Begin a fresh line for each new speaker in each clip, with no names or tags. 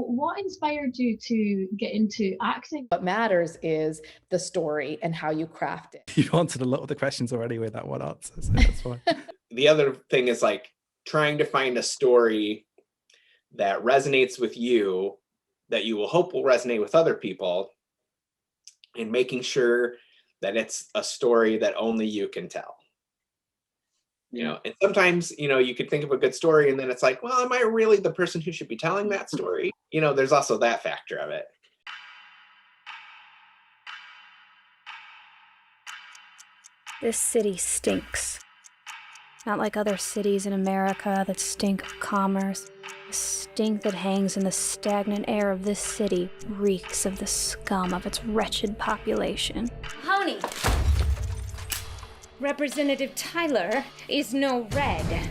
what inspired you to get into acting?
What matters is the story and how you craft it.
You've answered a lot of the questions already with that one answer, so that's fine.
The other thing is like trying to find a story that resonates with you, that you will hope will resonate with other people, and making sure that it's a story that only you can tell. You know, and sometimes, you know, you could think of a good story and then it's like, well, am I really the person who should be telling that story? You know, there's also that factor of it.
This city stinks. Not like other cities in America that stink of commerce. The stink that hangs in the stagnant air of this city reeks of the scum of its wretched population.
Honey, Representative Tyler is no red.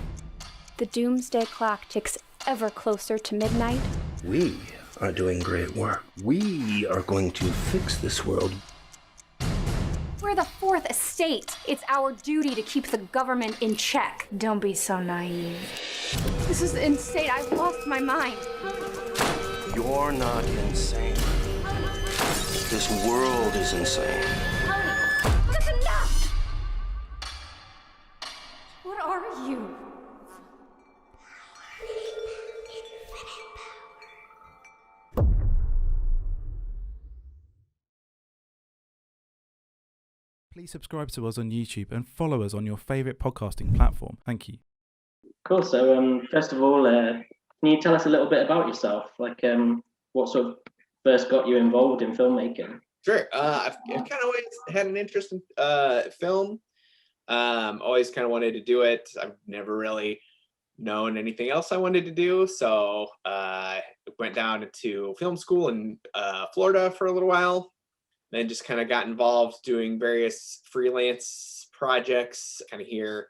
The doomsday clock ticks ever closer to midnight.
We are doing great work. We are going to fix this world.
We're the Fourth Estate. It's our duty to keep the government in check.
Don't be so naive.
This is insane. I've lost my mind.
You're not insane. This world is insane.
That's enough! What are you?
Please subscribe to us on YouTube and follow us on your favourite podcasting platform. Thank you.
Cool. So, first of all, can you tell us a little bit about yourself? Like, what sort of first got you involved in filmmaking?
Sure. I've kind of always had an interest in film. Always kind of wanted to do it. I've never really known anything else I wanted to do. So I went down to film school in Florida for a little while. Then just kind of got involved doing various freelance projects kind of here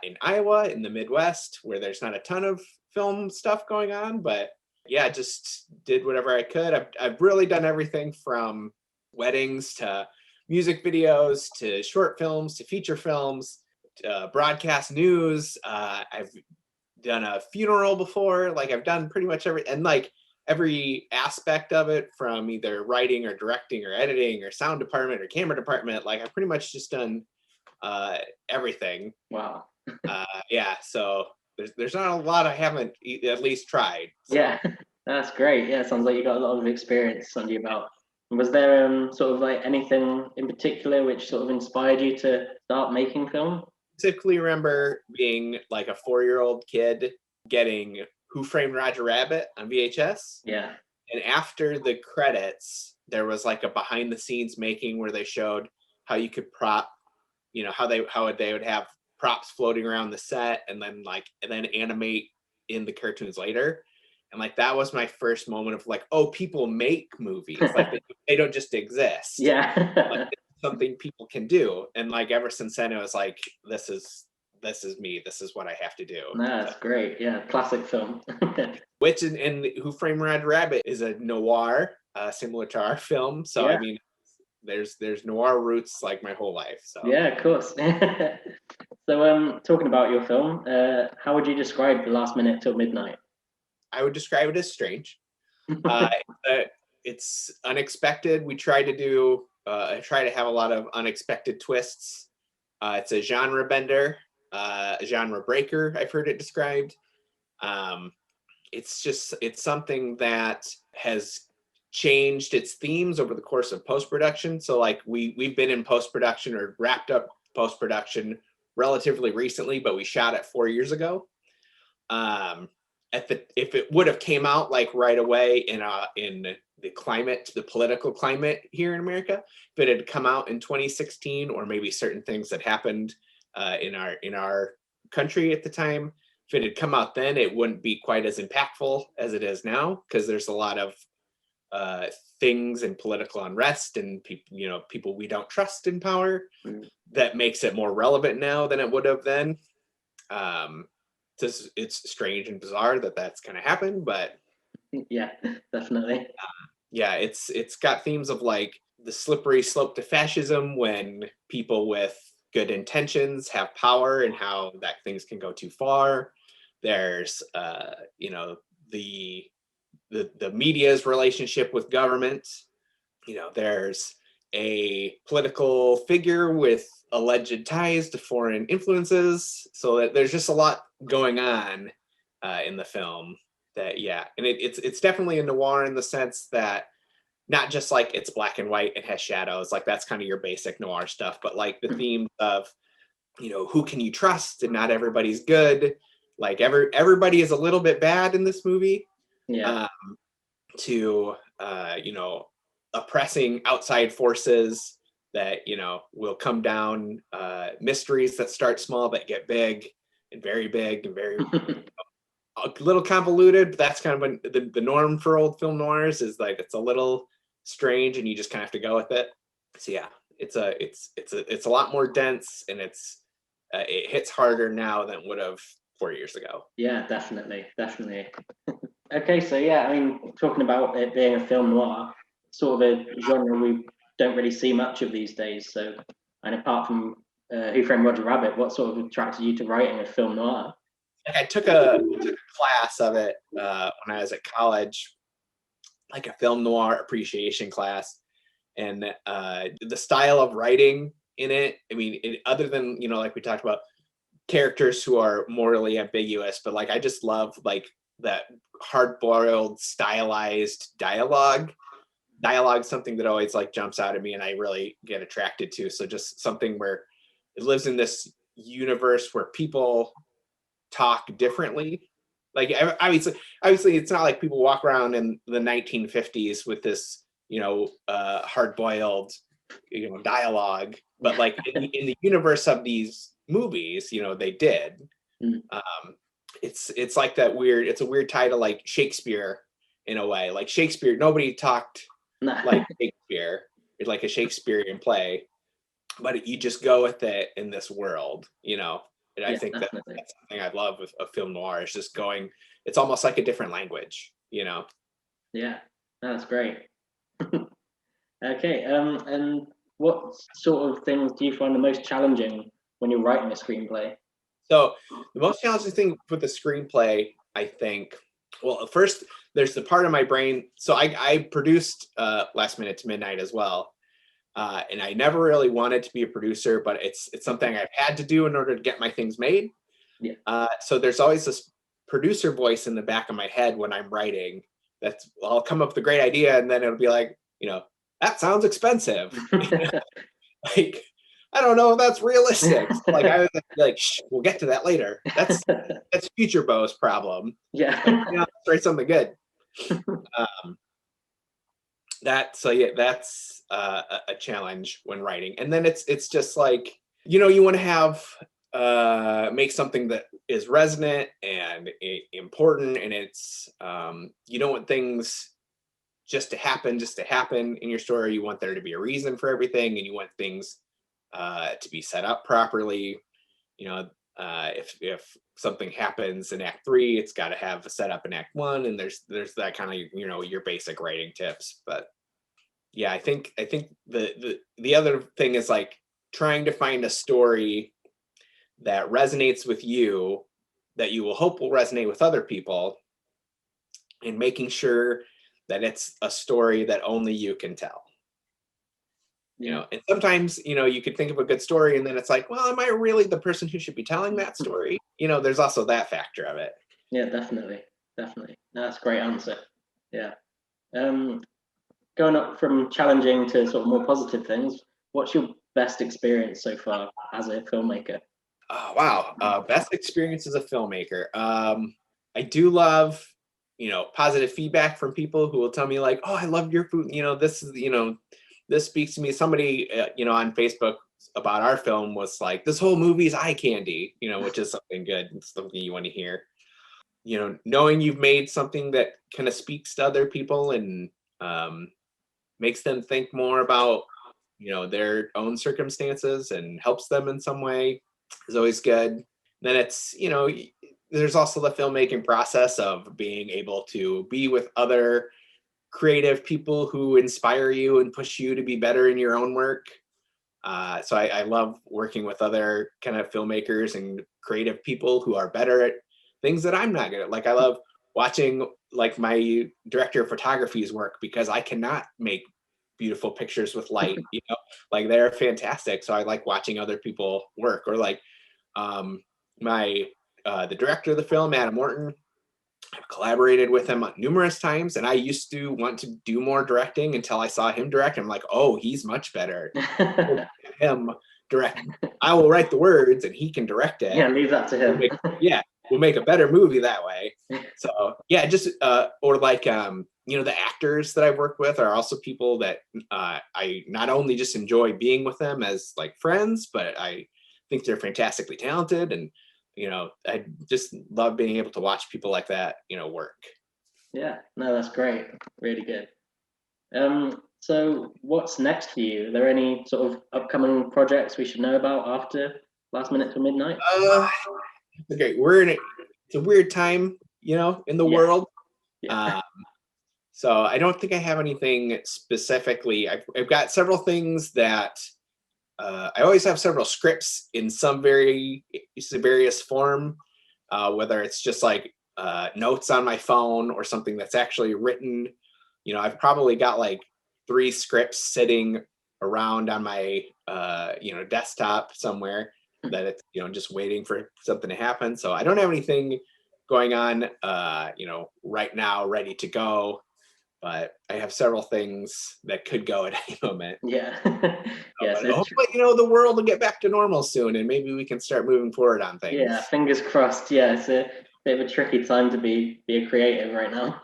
in Iowa, in the Midwest, where there's not a ton of film stuff going on. But yeah, just did whatever I could. I've really done everything from weddings to music videos to short films to feature films to broadcast news. I've done a funeral before. Like I've done pretty much every aspect of it, from either writing or directing or editing or sound department or camera department. Like I've pretty much just done everything.
Wow.
Yeah, so there's not a lot I haven't at least tried. So.
Yeah, that's great. Yeah, sounds like you got a lot of experience under your belt. Was there sort of like anything in particular which sort of inspired you to start making film?
Typically remember being like a 4-year-old kid getting Who Framed Roger Rabbit on VHS.
Yeah.
And after the credits, there was like a behind the scenes making where they showed how you could prop, you know, how they would have props floating around the set and then animate in the cartoons later. And like that was my first moment of like, oh, people make movies. Like they don't just exist.
Yeah.
Like, it's something people can do. And like ever since then it was like, this is me. This is what I have to do.
That's great. Yeah, classic film.
Which in Who Framed Roger Rabbit is a noir, similar to our film. So yeah. I mean, there's noir roots like my whole life. So
yeah, of course. So talking about your film, how would you describe The Last Minute Till Midnight?
I would describe it as strange. It's unexpected. We try to have a lot of unexpected twists. It's a genre bender. A genre breaker, I've heard it described. It's something that has changed its themes over the course of post-production. So like we've been in post-production or wrapped up post-production relatively recently, but we shot it 4 years ago. If it would have came out like right away in the political climate here in America, if it had come out in 2016, or maybe certain things that happened in our country at the time, if it had come out then, it wouldn't be quite as impactful as it is now, because there's a lot of things and political unrest and people we don't trust in power that makes it more relevant now than it would have then. It's strange and bizarre that that's going to happen, but
yeah, definitely.
Yeah, it's got themes of like the slippery slope to fascism when people with good intentions have power and how that things can go too far. There's the the media's relationship with government. You know, there's a political figure with alleged ties to foreign influences. So that there's just a lot going on in the film that, yeah. And it's definitely a noir in the sense that not just like it's black and white, it has shadows, like that's kind of your basic noir stuff, but like the themes of, you know, who can you trust and not everybody's good. Like everybody is a little bit bad in this movie.
Yeah.
To you know, oppressing outside forces that, you know, will come down, mysteries that start small that get big and very a little convoluted, but that's kind of the norm for old film noirs, is like it's a little strange and you just kind of have to go with it. So yeah, it's a lot more dense, and it hits harder now than it would have 4 years ago.
Yeah, definitely. Okay, so yeah, I mean, talking about it being a film noir, sort of a genre we don't really see much of these days. So, and apart from Who Framed Roger Rabbit, what sort of attracted you to writing a film noir?
I took a class of it when I was at college, like a film noir appreciation class, and the style of writing in it. I mean, other than, you know, like we talked about characters who are morally ambiguous, but like I just love like that hard-boiled, stylized dialogue. Dialogue, something that always like jumps out at me, and I really get attracted to. So just something where it lives in this universe where people talk differently. Like obviously it's not like people walk around in the 1950s with this, you know, hard-boiled, you know, dialogue, but like in the universe of these movies, you know, they did. It's like that weird, it's a weird tie to like Shakespeare in a way. Like Shakespeare, nobody talked like Shakespeare. It's like a Shakespearean play, but you just go with it in this world, you know. And I think that's something I love with a film noir, is just going, it's almost like a different language, you know.
Yeah, that's great. Okay, and what sort of things do you find the most challenging when you're writing a screenplay?
So the most challenging thing with the screenplay, I think, well, first there's the part of my brain. So I produced Last Minute to Midnight as well. And I never really wanted to be a producer, but it's something I've had to do in order to get my things made.
Yeah.
So there's always this producer voice in the back of my head when I'm writing. I'll come up with a great idea, and then it'll be like, you know, that sounds expensive. Like, I don't know if that's realistic. Like I was like, shh, we'll get to that later. That's Future Bow's problem.
Yeah.
Like, you know, let's write something good. That's a challenge when writing. And then it's just like, you know, you want to have make something that is resonant and important, and it's you don't want things just to happen in your story. You want there to be a reason for everything, and you want things to be set up properly. You know, if something happens in Act 3, it's got to have a setup in Act 1, and there's that kind of, you know, your basic writing tips. But yeah, I think the other thing is like trying to find a story that resonates with you, that you will hope will resonate with other people, and making sure that it's a story that only you can tell. You know, and sometimes, you know, you could think of a good story and then it's like, well, am I really the person who should be telling that story? You know, there's also that factor of it.
Yeah, definitely. No, that's a great answer. Yeah. Going up from challenging to sort of more positive things, what's your best experience so far as a filmmaker?
Oh, wow. Best experience as a filmmaker. I do love, you know, positive feedback from people who will tell me like, oh, I love your food. You know, this is, you know, this speaks to me. Somebody, you know, on Facebook about our film was like, this whole movie is eye candy, you know, which is something good. It's something you want to hear. You know, knowing you've made something that kind of speaks to other people and makes them think more about, you know, their own circumstances and helps them in some way is always good. Then it's, you know, there's also the filmmaking process of being able to be with other creative people who inspire you and push you to be better in your own work. So I love working with other kind of filmmakers and creative people who are better at things that I'm not good at. Like I love watching like my director of photography's work because I cannot make beautiful pictures with light, like they're fantastic. So I like watching other people work. Or like the director of the film, Adam Morton, I've collaborated with him numerous times, and I used to want to do more directing until I saw him direct. I'm like, oh, he's much better. Him direct. I will write the words and he can direct it.
Yeah, leave that to him.
We'll make a better movie that way. So yeah, just or like the actors that I've worked with are also people that I not only just enjoy being with them as like friends, but I think they're fantastically talented, and I just love being able to watch people like that work.
Yeah, no, that's great. Really good. So what's next for you? Are there any sort of upcoming projects we should know about after Last Minute Till Midnight?
Okay, it's a weird time, in the world.
Yeah.
So I don't think I have anything specifically. I've got several things that I always have several scripts in some various form, whether it's just like notes on my phone or something that's actually written. I've probably got like 3 scripts sitting around on my desktop somewhere that it's just waiting for something to happen. So I don't have anything going on right now ready to go, but I have several things that could go at any moment.
Yeah. Yes.
Hopefully, the world will get back to normal soon, and maybe we can start moving forward on things.
Yeah, fingers crossed. Yeah, it's a bit of a tricky time to be a creative right now.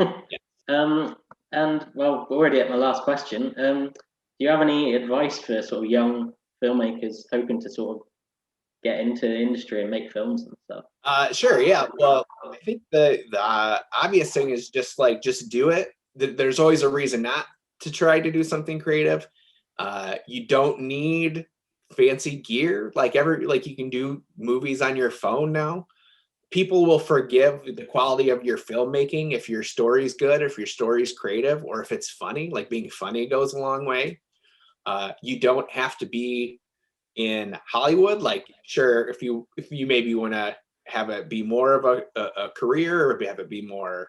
Yeah.
And well, we're already at my last question. Do you have any advice for sort of young filmmakers hoping to sort of get into the industry and make films and stuff?
Sure. Yeah. Well, I think the obvious thing is just do it. There's always a reason not to try to do something creative. You don't need fancy gear like you can do movies on your phone now. People will forgive the quality of your filmmaking if your story's good, if your story's creative, or if it's funny. Like being funny goes a long way. You don't have to be in Hollywood. Like, sure, if you maybe want to have it be more of a career, or have it be more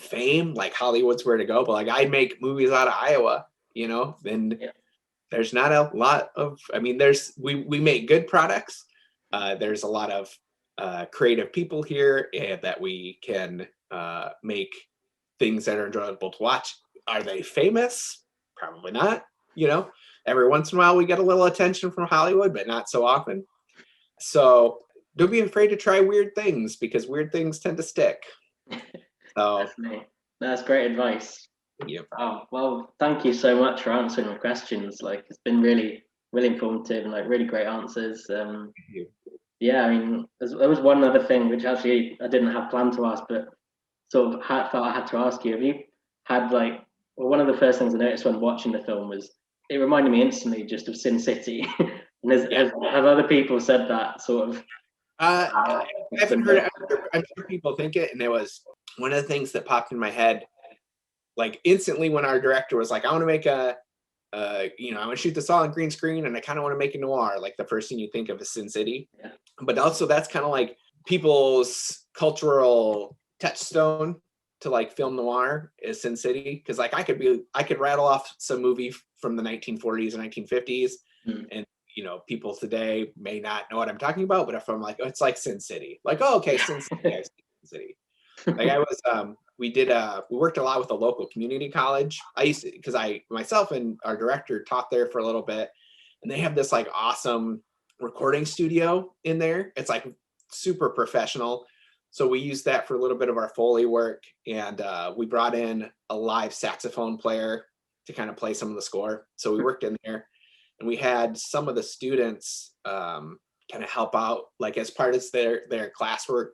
fame, like Hollywood's where to go. But like, I make movies out of Iowa, then there's not a lot of, we make good products. There's a lot of creative people here that we can make things that are enjoyable to watch. Are they famous? Probably not. Every once in a while we get a little attention from Hollywood, but not so often. So don't be afraid to try weird things, because weird things tend to stick. So
Definitely. That's great advice.
Yeah.
Oh, well, thank you so much for answering my questions. Like, it's been really, really informative and like really great answers. Yeah, there was one other thing which actually I didn't have planned to ask, but sort of felt I had to ask you. Have you had one of the first things I noticed when watching the film was it reminded me instantly just of Sin City. And have other people said that sort of?
I haven't heard it. I'm sure people think it, and it was one of the things that popped in my head, like instantly when our director was like, "I want to make I want to shoot this all on green screen, and I kind of want to make a noir." Like the first thing you think of is Sin City, but also that's kind of like people's cultural touchstone to like film noir is Sin City, because like I could rattle off some movie from the 1940s and 1950s, and people today may not know what I'm talking about, but if I'm like, oh, it's like Sin City, like, oh, okay, Sin City, Sin City. Like I was, we worked a lot with a local community college. I used to, because myself and our director taught there for a little bit, and they have this like awesome recording studio in there. It's like super professional. So we used that for a little bit of our Foley work, and we brought in a live saxophone player to kind of play some of the score. So we worked in there, and we had some of the students kind of help out, like as part of their classwork.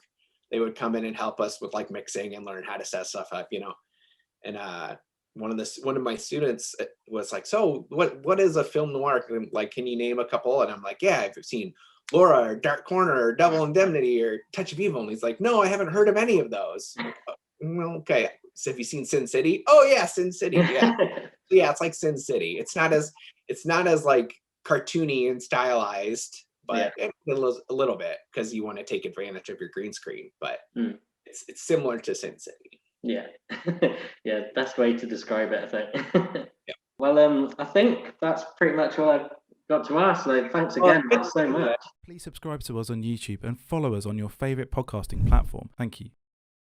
They would come in and help us with like mixing and learn how to set stuff up, And one of my students was like, "So what is a film noir? Like, can you name a couple?" And I'm like, "Yeah, I've seen Laura or Dark Corner or Double Indemnity or Touch of Evil." And he's like, "No, I haven't heard of any of those." Like, well, okay. So have you seen Sin City? Oh yeah, Sin City. Yeah. Yeah, it's like Sin City. It's not as like cartoony and stylized, but a little bit, because you want to take advantage of your green screen. But it's similar to Sin City.
Yeah, yeah, best way to describe it, I think. Well, I think that's pretty much all I've got to ask. So thanks again, Matt, so much.
Please subscribe to us on YouTube and follow us on your favourite podcasting platform. Thank you.